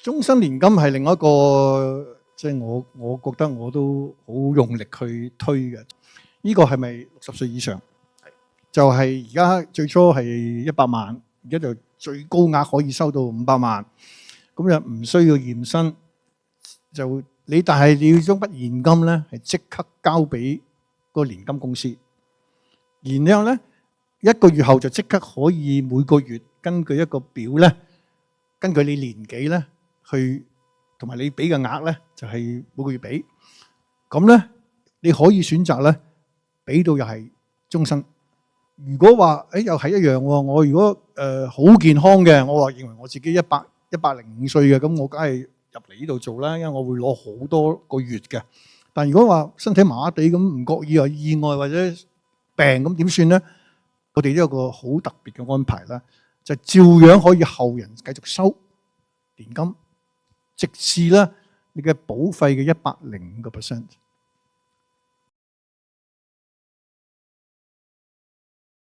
終身年金係另一個，即係我覺得我都好用力去推嘅。呢個係咪60歲以上？就係而家最初係100萬，而家就最高額可以收到500萬，咁就唔需要驗身。但係你要將筆現金咧係即刻交俾個年金公司，然後咧1個月後就即刻可以每個月根據一個表咧，根據你年紀咧去同埋你俾嘅額咧，就係每個月俾。咁咧你可以選擇咧俾到又係終身。如果話又係一樣喎，我如果好健康嘅，我話認為我自己105歲嘅，咁我梗係入嚟呢度做啦，因為我會攞好多個月嘅。但如果話身體麻麻地咁，唔覺意有意外或者病咁點算咧？我哋都有個好特別嘅安排啦，就照樣可以後人繼續收年金，直至咧你嘅保費嘅105%。